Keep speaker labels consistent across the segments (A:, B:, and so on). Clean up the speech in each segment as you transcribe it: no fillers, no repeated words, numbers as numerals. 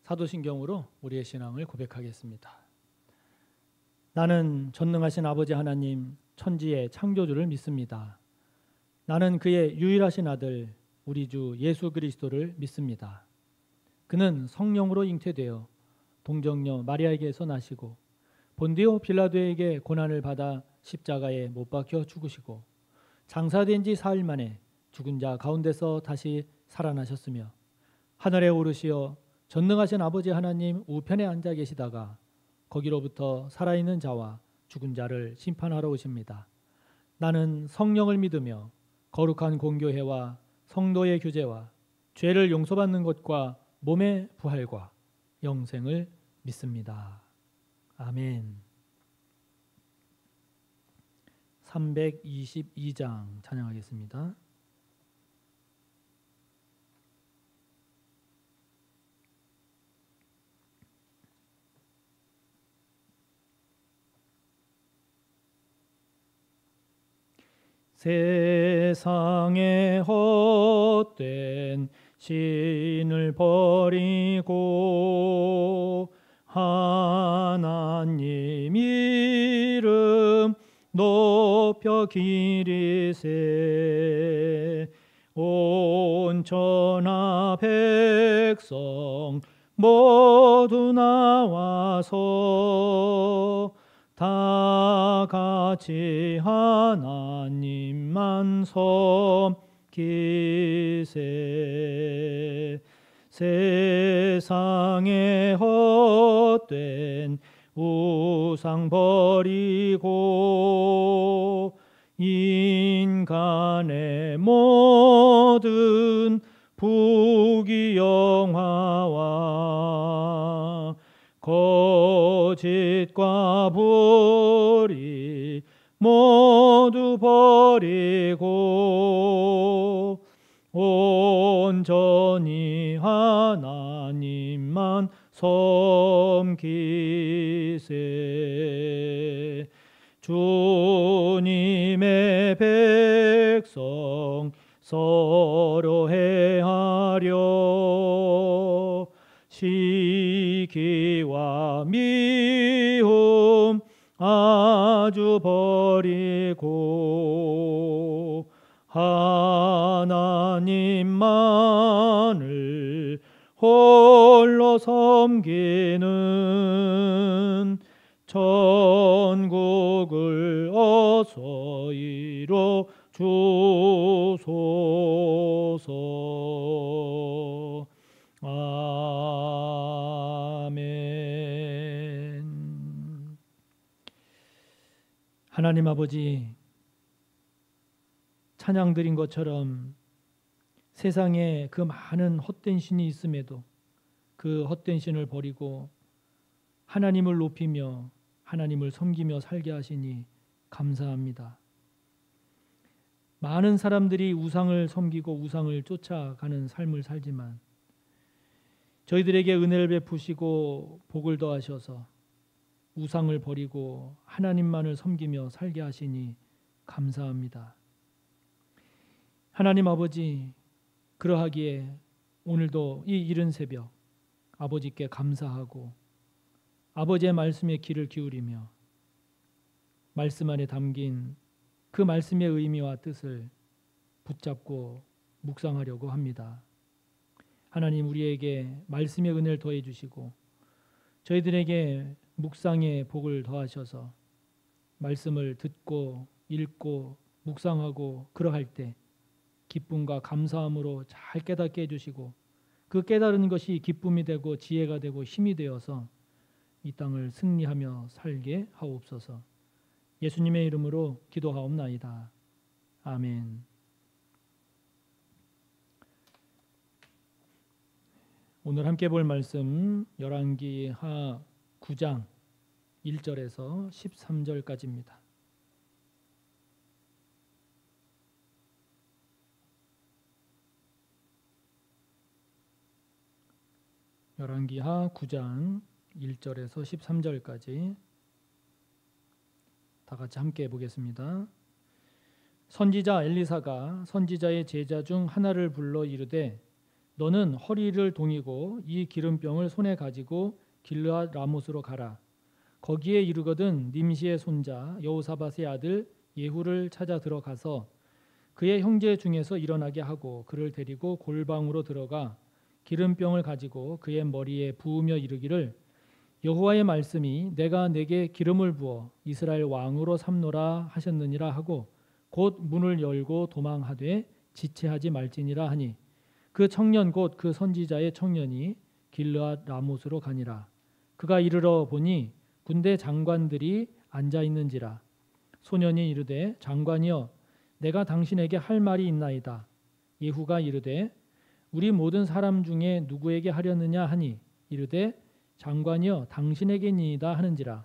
A: 사도신경으로 우리의 신앙을 고백하겠습니다. 나는 전능하신 아버지 하나님 천지의 창조주를 믿습니다. 나는 그의 유일하신 아들 우리 주 예수 그리스도를 믿습니다. 그는 성령으로 잉태되어 동정녀 마리아에게서 나시고 본디오 빌라도에게 고난을 받아 십자가에 못 박혀 죽으시고 장사된 지 사흘 만에 죽은 자 가운데서 다시 살아나셨으며 하늘에 오르시어 전능하신 아버지 하나님 우편에 앉아 계시다가 거기로부터 살아있는 자와 죽은 자를 심판하러 오십니다. 나는 성령을 믿으며 거룩한 공교회와 성도의 교제와 죄를 용서받는 것과 몸의 부활과 영생을 믿습니다. 아멘. 322장 찬양하겠습니다. 세상의 헛된 신을 버리고 하나님 이름 높여 기리세 온 천하 백성 모두 나와서 다 같이 하나님만 섬기세 세상의 헛된 우상 버리고 인간의 모든 부귀영화와 거짓과 불의 모두 버리고 온전히 하나님만 섬기세 주님의 백성 서로 해하려 시기와 미움 아주 버리고 하나님만을 홀로 섬기는 천국을 어서 이뤄 주소서. 아멘. 하나님 아버지, 찬양 드린 것처럼 세상에 그 많은 헛된 신이 있음에도 그 헛된 신을 버리고 하나님을 높이며 하나님을 섬기며 살게 하시니 감사합니다. 많은 사람들이 우상을 섬기고 우상을 쫓아가는 삶을 살지만 저희들에게 은혜를 베푸시고 복을 더하셔서 우상을 버리고 하나님만을 섬기며 살게 하시니 감사합니다. 하나님 아버지, 그러하기에 오늘도 이 이른 새벽 아버지께 감사하고 아버지의 말씀에 귀를 기울이며 말씀 안에 담긴 그 말씀의 의미와 뜻을 붙잡고 묵상하려고 합니다. 하나님, 우리에게 말씀의 은혜를 더해 주시고 저희들에게 묵상의 복을 더하셔서 말씀을 듣고 읽고 묵상하고 그러할 때 기쁨과 감사함으로 잘 깨닫게 해주시고 그 깨달은 것이 기쁨이 되고 지혜가 되고 힘이 되어서 이 땅을 승리하며 살게 하옵소서. 예수님의 이름으로 기도하옵나이다. 아멘. 오늘 함께 볼 말씀 열왕기하 9장 1절에서 13절까지입니다. 열왕기하 9장 1절에서 13절까지 다 같이 함께 보겠습니다. 선지자 엘리사가 선지자의 제자 중 하나를 불러 이르되 너는 허리를 동이고 이 기름병을 손에 가지고 길르앗 라못으로 가라. 거기에 이르거든 님시의 손자 여호사밧의 아들 예후를 찾아 들어가서 그의 형제 중에서 일어나게 하고 그를 데리고 골방으로 들어가 기름병을 가지고 그의 머리에 부으며 이르기를 여호와의 말씀이 내가 내게 기름을 부어 이스라엘 왕으로 삼노라 하셨느니라 하고 곧 문을 열고 도망하되 지체하지 말지니라 하니 그 청년 곧 그 선지자의 청년이 길르앗 라못으로 가니라. 그가 이르러 보니 군대 장관들이 앉아 있는지라. 소년이 이르되 장관이여 내가 당신에게 할 말이 있나이다. 예후가 이르되 우리 모든 사람 중에 누구에게 하려느냐 하니 이르되 장관이여 당신에게니이다 하는지라.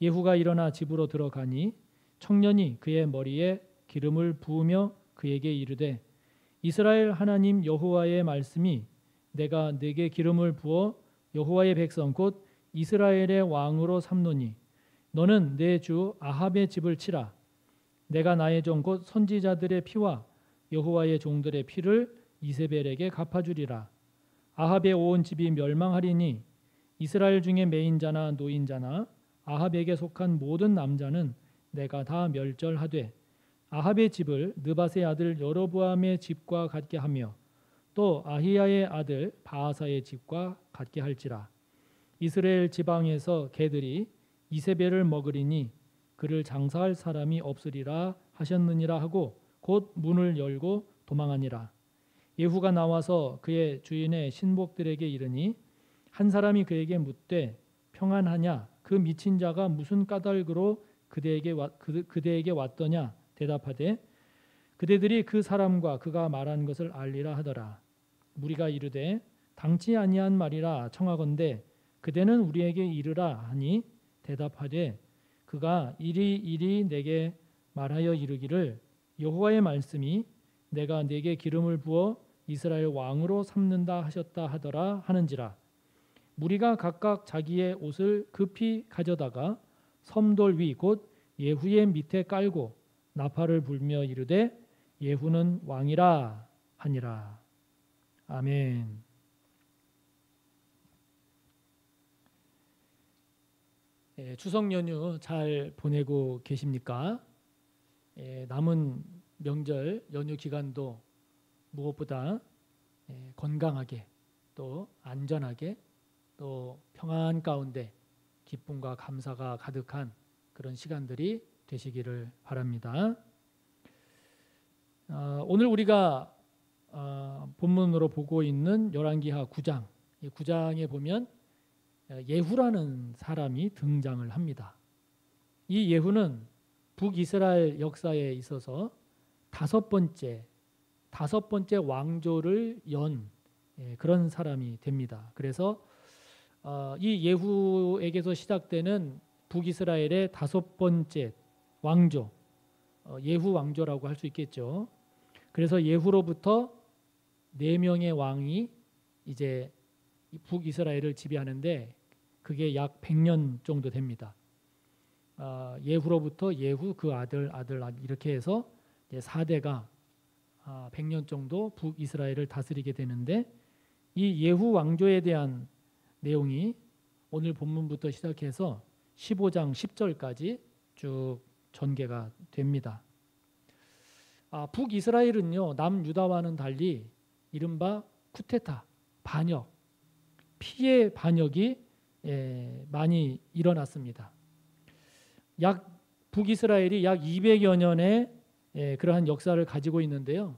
A: 예후가 일어나 집으로 들어가니 청년이 그의 머리에 기름을 부으며 그에게 이르되 이스라엘 하나님 여호와의 말씀이 내가 네게 기름을 부어 여호와의 백성 곧 이스라엘의 왕으로 삼노니 너는 내 주 아합의 집을 치라. 내가 나의 종 곧 선지자들의 피와 여호와의 종들의 피를 이세벨에게 갚아주리라. 아합의 온 집이 멸망하리니 이스라엘 중에 매인자나 노인자나 아합에게 속한 모든 남자는 내가 다 멸절하되 아합의 집을 느밧의 아들 여로보암의 집과 같게 하며 또 아히야의 아들 바하사의 집과 같게 할지라. 이스라엘 지방에서 개들이 이세벨을 먹으리니 그를 장사할 사람이 없으리라 하셨느니라 하고 곧 문을 열고 도망하니라. 예후가 나와서 그의 주인의 신복들에게 이르니 한 사람이 그에게 묻되 평안하냐 그 미친 자가 무슨 까닭으로 그대에게 왔더냐 대답하되 그대들이 그 사람과 그가 말한 것을 알리라 하더라. 무리가 이르되 당치 아니한 말이라 청하건대 그대는 우리에게 이르라 하니 대답하되 그가 이리 내게 말하여 이르기를 여호와의 말씀이 내가 네게 기름을 부어 이스라엘 왕으로 삼는다 하셨다 하더라 하는지라. 무리가 각각 자기의 옷을 급히 가져다가 섬돌 위 곧 예후의 밑에 깔고 나팔을 불며 이르되 예후는 왕이라 하니라. 아멘. 추석 연휴 잘 보내고 계십니까? 남은 명절 연휴 기간도 무엇보다 건강하게 또 안전하게 또 평안 가운데 기쁨과 감사가 가득한 그런 시간들이 되시기를 바랍니다. 오늘 우리가 본문으로 보고 있는 열왕기하 9장, 이 9장에 보면 예후라는 사람이 등장을 합니다. 이 예후는 북이스라엘 역사에 있어서 다섯 번째 왕조를 연 그런 사람이 됩니다. 그래서 이 예후에게서 시작되는 북이스라엘의 다섯 번째 왕조, 예후 왕조라고 할 수 있겠죠. 그래서 예후로부터 4명의 왕이 이제 북이스라엘을 지배하는데 그게 약 100년 정도 됩니다. 예후로부터 예후 그 아들 이렇게 해서 4대가 100년 정도 북이스라엘을 다스리게 되는데 이 예후 왕조에 대한 내용이 오늘 본문부터 시작해서 15장 10절까지 쭉 전개가 됩니다. 북이스라엘은요 남유다와는 달리 이른바 쿠데타, 반역, 피해 반역이 많이 일어났습니다. 북이스라엘이 약 200여 년의 그러한 역사를 가지고 있는데요.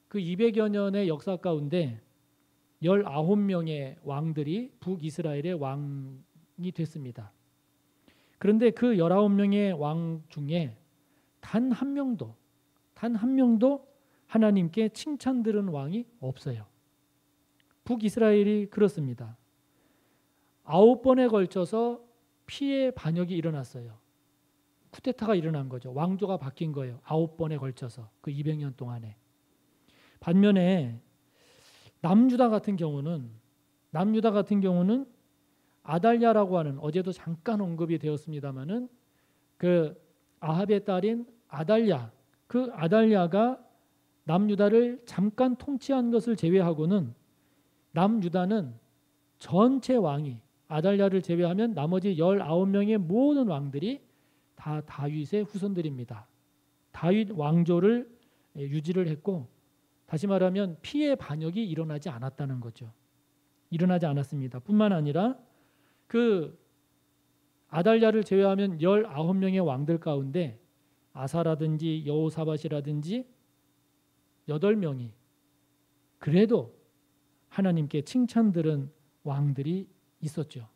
A: 그 200여 년의 역사 가운데 19명의 왕들이 북이스라엘의 왕이 됐습니다. 그런데 그 19명의 왕 중에 단 한 명도 하나님께 칭찬 들은 왕이 없어요. 북이스라엘이 그렇습니다. 9번에 걸쳐서 피해 반역이 일어났어요. 쿠데타가 일어난 거죠. 왕조가 바뀐 거예요. 9번에 걸쳐서 그 200년 동안에. 반면에 남유다 같은 경우는 아달랴라고 하는 어제도 잠깐 언급이 되었습니다마는 그 아합의 딸인 아달랴, 그 아달랴가 남유다를 잠깐 통치한 것을 제외하고는 남유다는 전체 왕이 아달랴를 제외하면 나머지 19명의 모든 왕들이 다 다윗의 후손들입니다. 다윗 왕조를 유지를 했고, 다시 말하면 피해 반역이 일어나지 않았다는 거죠. 일어나지 않았습니다. 뿐만 아니라 그 아달랴를 제외하면 19명의 왕들 가운데 아사라든지 여호사밧이라든지 8명이 그래도 하나님께 칭찬 들은 왕들이 있었죠.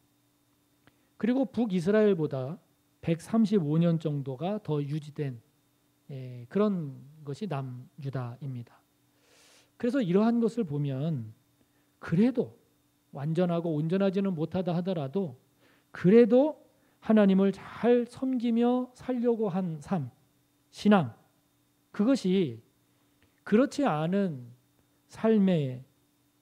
A: 그리고 북이스라엘보다 135년 정도가 더 유지된 그런 것이 남유다입니다. 그래서 이러한 것을 보면 그래도 완전하고 온전하지는 못하다 하더라도 그래도 하나님을 잘 섬기며 살려고 한 삶, 신앙, 그것이 그렇지 않은 삶의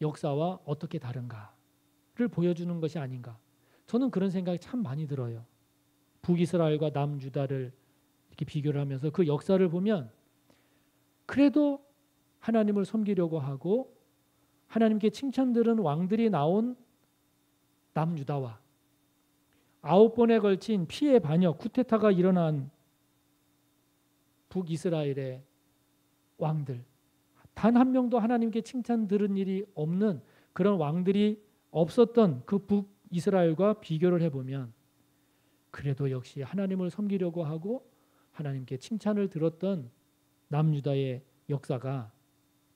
A: 역사와 어떻게 다른가를 보여주는 것이 아닌가. 저는 그런 생각이 참 많이 들어요. 북이스라엘과 남유다를 이렇게 비교를 하면서 그 역사를 보면 그래도 하나님을 섬기려고 하고 하나님께 칭찬 들은 왕들이 나온 남유다와 9번에 걸친 피해 반역, 쿠데타가 일어난 북이스라엘의 왕들, 단 한 명도 하나님께 칭찬 들은 일이 없는 그런 왕들이 없었던 그 북이스라엘과 비교를 해보면 그래도 역시 하나님을 섬기려고 하고 하나님께 칭찬을 들었던 남유다의 역사가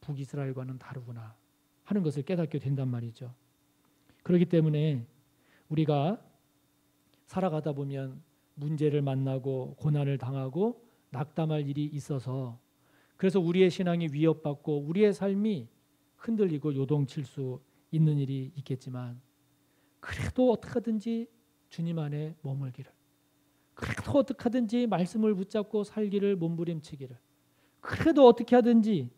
A: 북이스라엘과는 다르구나 하는 것을 깨닫게 된단 말이죠. 그렇기 때문에 우리가 살아가다 보면 문제를 만나고 고난을 당하고 낙담할 일이 있어서 그래서 우리의 신앙이 위협받고 우리의 삶이 흔들리고 요동칠 수 있는 일이 있겠지만 그래도 어떻게 하든지 주님 안에 머물기를, 그래도 어떻게 하든지 말씀을 붙잡고 살기를 몸부림치기를, 그래도 어떻게 하든지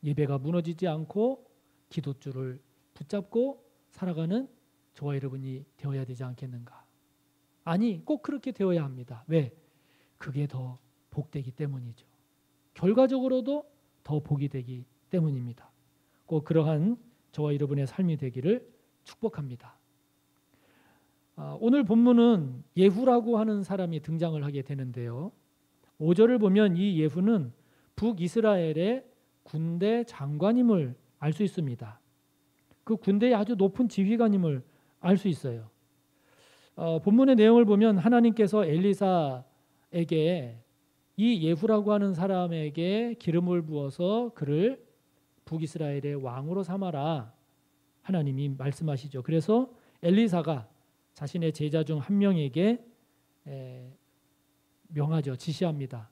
A: 예배가 무너지지 않고 기도줄을 붙잡고 살아가는 저와 여러분이 되어야 되지 않겠는가? 아니, 꼭 그렇게 되어야 합니다. 왜? 그게 더 복되기 때문이죠. 결과적으로도 더 복이 되기 때문입니다. 꼭 그러한 저와 여러분의 삶이 되기를 축복합니다. 오늘 본문은 예후라고 하는 사람이 등장을 하게 되는데요. 5절을 보면 이 예후는 북이스라엘의 군대 장관임을 알 수 있습니다. 그 군대의 아주 높은 지휘관임을 알 수 있어요. 본문의 내용을 보면 하나님께서 엘리사에게 이 예후라고 하는 사람에게 기름을 부어서 그를 북이스라엘의 왕으로 삼아라 하나님이 말씀하시죠. 그래서 엘리사가 자신의 제자 중 한 명에게 명하죠. 지시합니다.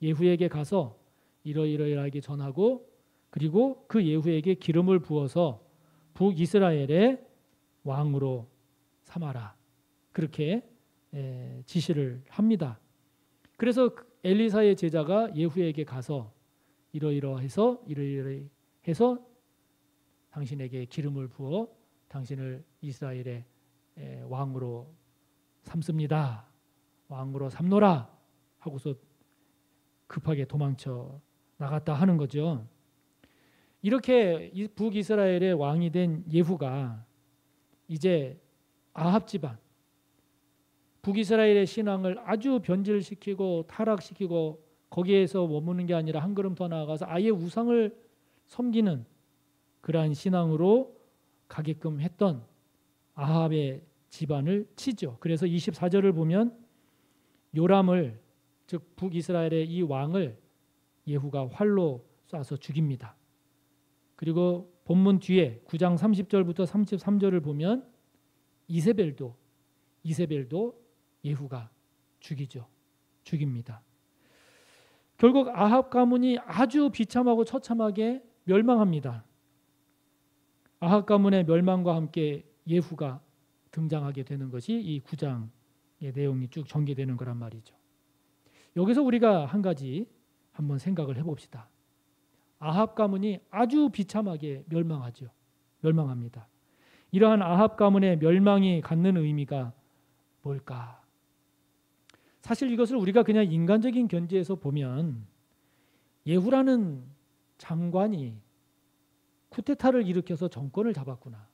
A: 예후에게 가서 이러이러하게 전하고 그리고 그 예후에게 기름을 부어서 북이스라엘의 왕으로 삼아라. 그렇게 지시를 합니다. 그래서 엘리사의 제자가 예후에게 가서 이러이러해서 당신에게 기름을 부어 당신을 이스라엘의 왕으로 삼습니다. 왕으로 삼노라 하고서 급하게 도망쳐 나갔다 하는 거죠. 이렇게 북이스라엘의 왕이 된 예후가 이제 아합 집안, 북이스라엘의 신앙을 아주 변질시키고 타락시키고 거기에서 머무는 게 아니라 한 걸음 더 나아가서 아예 우상을 섬기는 그러한 신앙으로 가게끔 했던 아합의 집안을 치죠. 그래서 24절을 보면 요람을, 즉 북이스라엘의 이 왕을 예후가 활로 쏴서 죽입니다. 그리고 본문 뒤에 9장 30절부터 33절을 보면 이세벨도 예후가 죽입니다. 결국 아합 가문이 아주 비참하고 처참하게 멸망합니다. 아합 가문의 멸망과 함께 예후가 등장하게 되는 것이 이 9장의 내용이 쭉 전개되는 거란 말이죠. 여기서 우리가 한 가지 한번 생각을 해봅시다. 아합 가문이 아주 비참하게 멸망합니다. 이러한 아합 가문의 멸망이 갖는 의미가 뭘까? 사실 이것을 우리가 그냥 인간적인 견지에서 보면 예후라는 장관이 쿠데타를 일으켜서 정권을 잡았구나.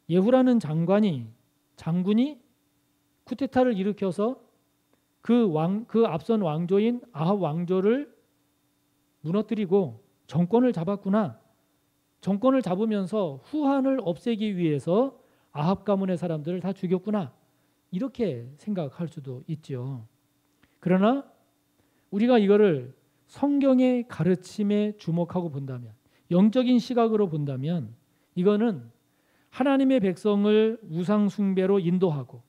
A: 예후라는 장군이 쿠데타를 일으켜서 그 앞선 왕조인 아합 왕조를 무너뜨리고 정권을 잡았구나. 정권을 잡으면서 후한을 없애기 위해서 아합 가문의 사람들을 다 죽였구나. 이렇게 생각할 수도 있죠. 그러나 우리가 이거를 성경의 가르침에 주목하고 본다면, 영적인 시각으로 본다면, 이거는 하나님의 백성을 우상 숭배로 인도하고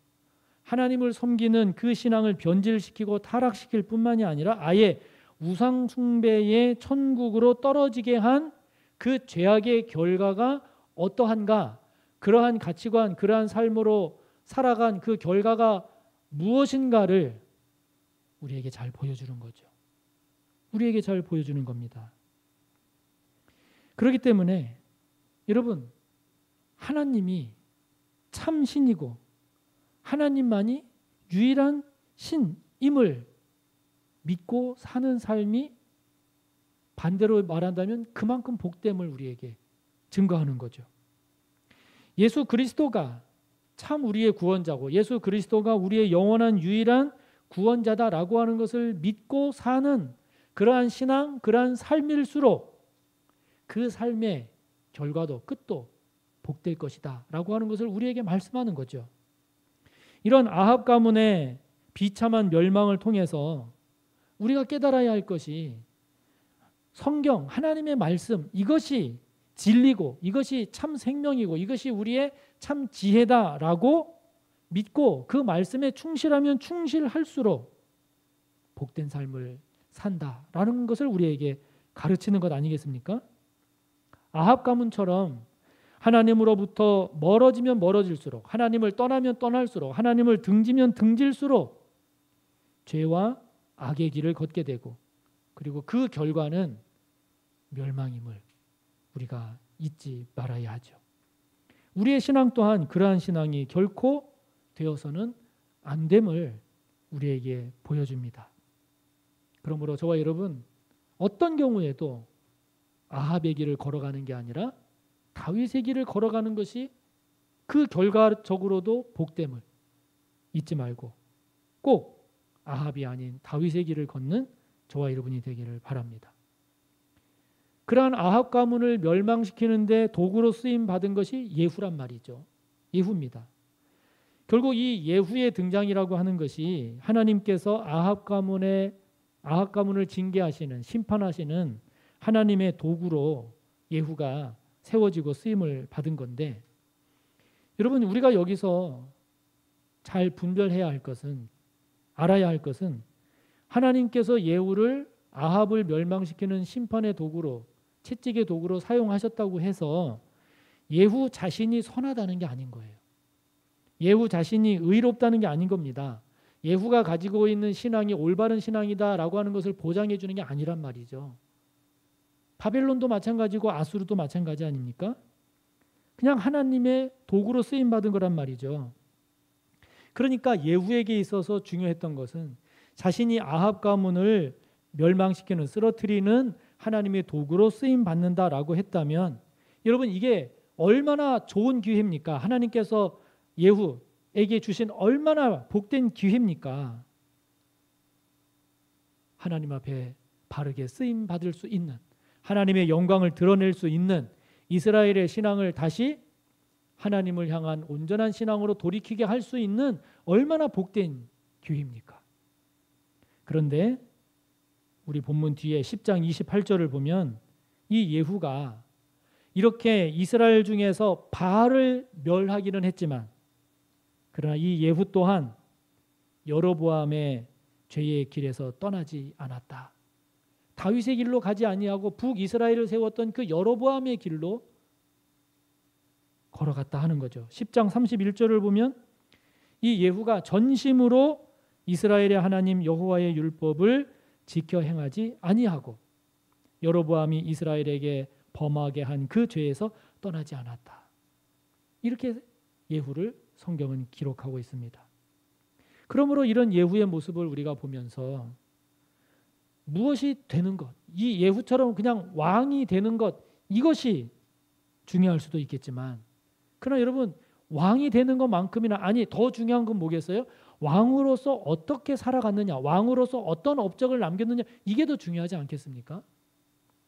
A: 하나님을 섬기는 그 신앙을 변질시키고 타락시킬 뿐만이 아니라 아예 우상 숭배의 천국으로 떨어지게 한 그 죄악의 결과가 어떠한가, 그러한 가치관, 그러한 삶으로 살아간 그 결과가 무엇인가를 우리에게 잘 보여주는 거죠. 우리에게 잘 보여주는 겁니다. 그렇기 때문에 여러분, 하나님이 참 신이고 하나님만이 유일한 신임을 믿고 사는 삶이, 반대로 말한다면 그만큼 복됨을 우리에게 증거하는 거죠. 예수 그리스도가 참 우리의 구원자고 예수 그리스도가 우리의 영원한 유일한 구원자다라고 하는 것을 믿고 사는 그러한 신앙, 그러한 삶일수록 그 삶의 결과도 끝도 복될 것이다 라고 하는 것을 우리에게 말씀하는 거죠. 이런 아합 가문의 비참한 멸망을 통해서 우리가 깨달아야 할 것이, 성경, 하나님의 말씀, 이것이 진리고 이것이 참 생명이고 이것이 우리의 참 지혜다라고 믿고 그 말씀에 충실하면 충실할수록 복된 삶을 산다라는 것을 우리에게 가르치는 것 아니겠습니까? 아합 가문처럼 하나님으로부터 멀어지면 멀어질수록, 하나님을 떠나면 떠날수록, 하나님을 등지면 등질수록 죄와 악의 길을 걷게 되고, 그리고 그 결과는 멸망임을 우리가 잊지 말아야 하죠. 우리의 신앙 또한 그러한 신앙이 결코 되어서는 안 됨을 우리에게 보여줍니다. 그러므로 저와 여러분, 어떤 경우에도 아합의 길을 걸어가는 게 아니라 다윗의 길을 걸어가는 것이 그 결과적으로도 복됨을 잊지 말고 꼭 아합이 아닌 다윗의 길을 걷는 저와 여러분이 되기를 바랍니다. 그러한 아합 가문을 멸망시키는데 도구로 쓰임 받은 것이 예후란 말이죠. 예후입니다. 결국 이 예후의 등장이라고 하는 것이 하나님께서 아합 가문을 징계하시는, 심판하시는 하나님의 도구로 예후가 세워지고 쓰임을 받은 건데, 여러분, 우리가 여기서 잘 분별해야 할 것은, 알아야 할 것은, 하나님께서 예후를 아합을 멸망시키는 심판의 도구로, 채찍의 도구로 사용하셨다고 해서 예후 자신이 선하다는 게 아닌 거예요. 예후 자신이 의롭다는 게 아닌 겁니다. 예후가 가지고 있는 신앙이 올바른 신앙이다라고 하는 것을 보장해 주는 게 아니란 말이죠. 바벨론도 마찬가지고 아수르도 마찬가지 아닙니까? 그냥 하나님의 도구로 쓰임 받은 거란 말이죠. 그러니까 예후에게 있어서 중요했던 것은 자신이 아합 가문을 멸망시키는, 쓰러뜨리는 하나님의 도구로 쓰임 받는다라고 했다면, 여러분, 이게 얼마나 좋은 기회입니까? 하나님께서 예후에게 주신 얼마나 복된 기회입니까? 하나님 앞에 바르게 쓰임 받을 수 있는, 하나님의 영광을 드러낼 수 있는 이스라엘의 신앙을 다시 하나님을 향한 온전한 신앙으로 돌이키게 할 수 있는 얼마나 복된 기회입니까? 그런데 우리 본문 뒤에 10장 28절을 보면 이 예후가 이렇게 이스라엘 중에서 바알을 멸하기는 했지만, 그러나 이 예후 또한 여로보암의 죄의 길에서 떠나지 않았다. 다윗의 길로 가지 아니하고 북이스라엘을 세웠던 그 여로보암의 길로 걸어갔다 하는 거죠. 10장 31절을 보면 이 예후가 전심으로 이스라엘의 하나님 여호와의 율법을 지켜 행하지 아니하고 여로보암이 이스라엘에게 범하게 한 그 죄에서 떠나지 않았다. 이렇게 예후를 성경은 기록하고 있습니다. 그러므로 이런 예후의 모습을 우리가 보면서 무엇이 되는 것, 이 예후처럼 그냥 왕이 되는 것, 이것이 중요할 수도 있겠지만, 그러나 여러분, 왕이 되는 것만큼이나, 아니 더 중요한 건 뭐겠어요? 왕으로서 어떻게 살아갔느냐, 왕으로서 어떤 업적을 남겼느냐, 이게 더 중요하지 않겠습니까?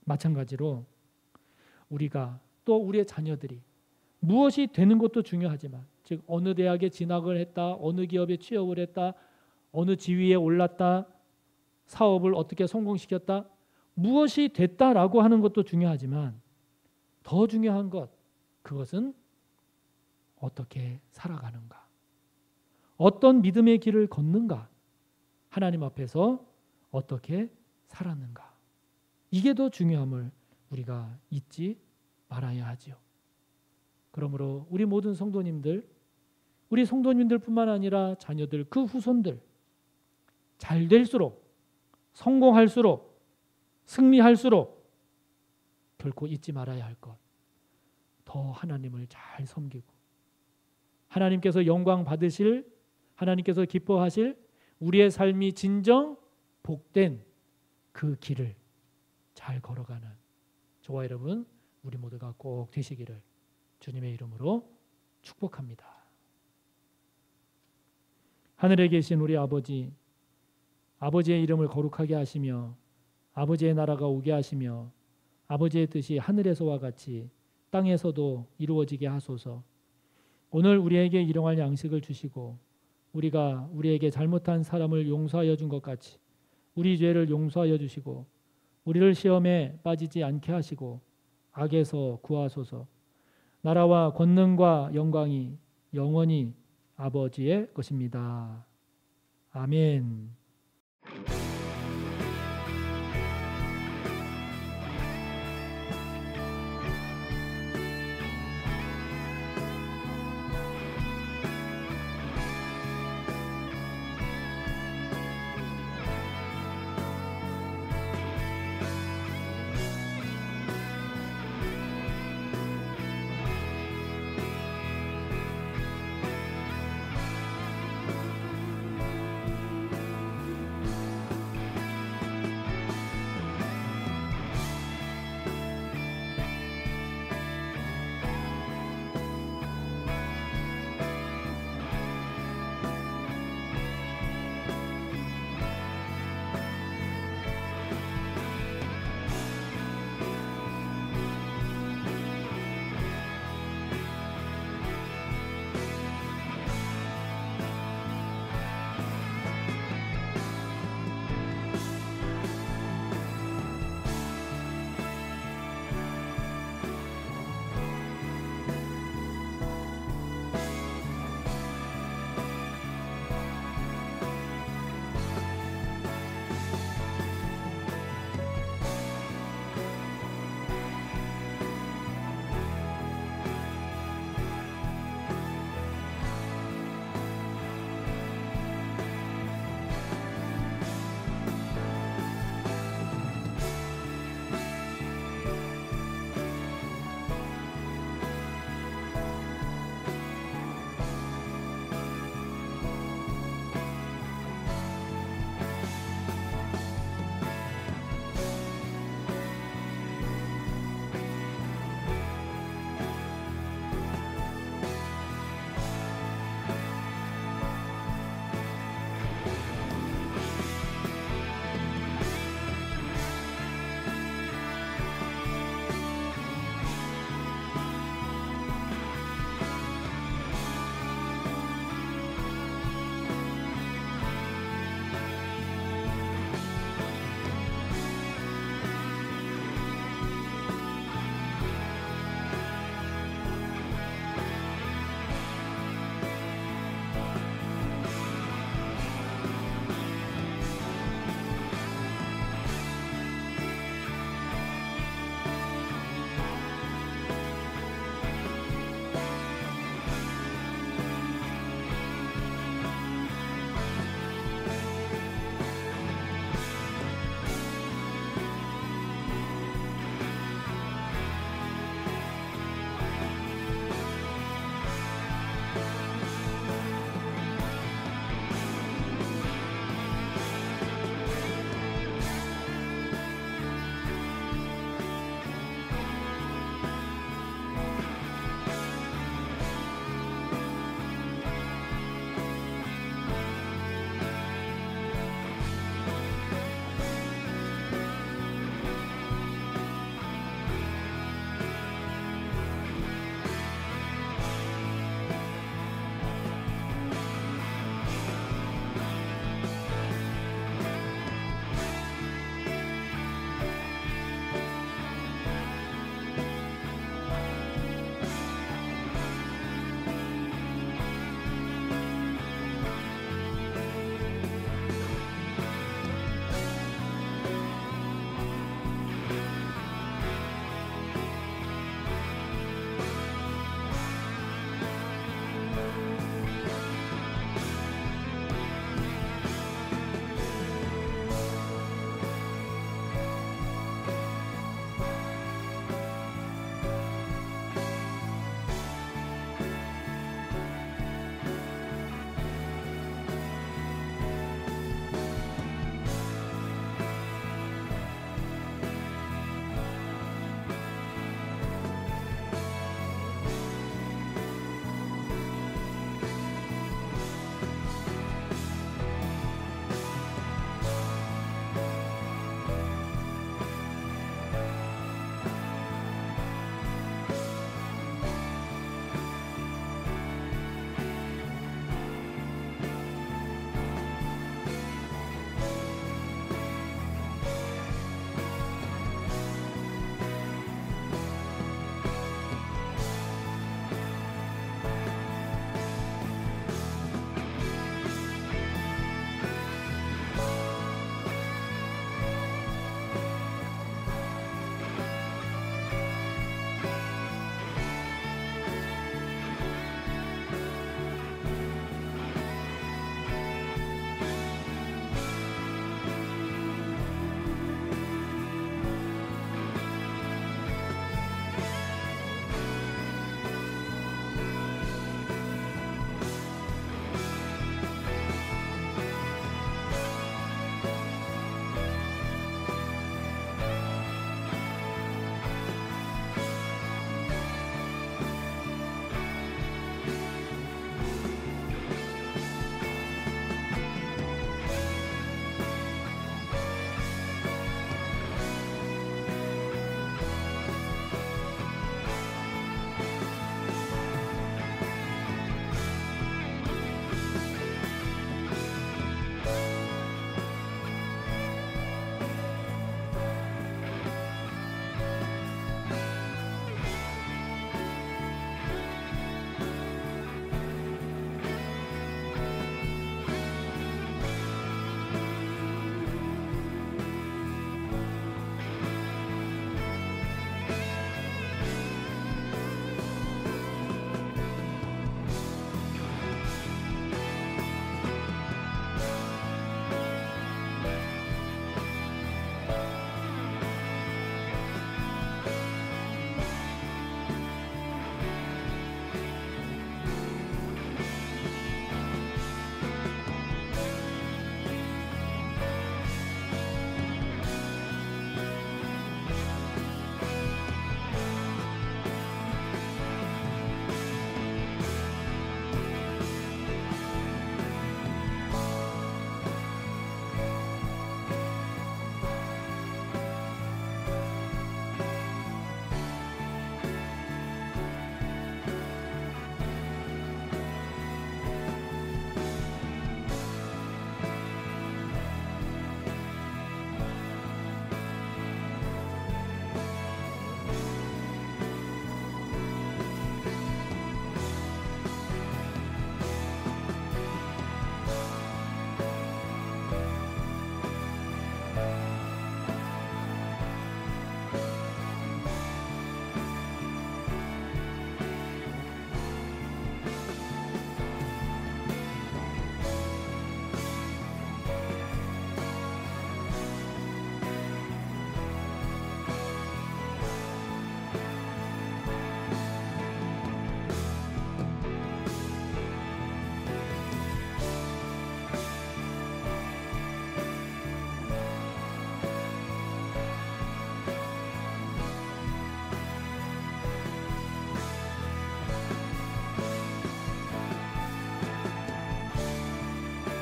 A: 마찬가지로 우리가 또 우리의 자녀들이 무엇이 되는 것도 중요하지만, 즉 어느 대학에 진학을 했다, 어느 기업에 취업을 했다, 어느 지위에 올랐다, 사업을 어떻게 성공시켰다, 무엇이 됐다라고 하는 것도 중요하지만 더 중요한 것, 그것은 어떻게 살아가는가, 어떤 믿음의 길을 걷는가, 하나님 앞에서 어떻게 살았는가, 이게 더 중요함을 우리가 잊지 말아야 하지요. 그러므로 우리 모든 성도님들, 우리 성도님들뿐만 아니라 자녀들, 그 후손들 잘 될수록, 성공할수록, 승리할수록 결코 잊지 말아야 할 것, 더 하나님을 잘 섬기고 하나님께서 영광 받으실, 하나님께서 기뻐하실 우리의 삶이 진정 복된 그 길을 잘 걸어가는 저와 여러분 우리 모두가 꼭 되시기를 주님의 이름으로 축복합니다. 하늘에 계신 우리 아버지, 아버지의 이름을 거룩하게 하시며 아버지의 나라가 오게 하시며 아버지의 뜻이 하늘에서와 같이 땅에서도 이루어지게 하소서. 오늘 우리에게 일용할 양식을 주시고 우리가 우리에게 잘못한 사람을 용서하여 준 것 같이 우리 죄를 용서하여 주시고 우리를 시험에 빠지지 않게 하시고 악에서 구하소서. 나라와 권능과 영광이 영원히 아버지의 것입니다. 아멘.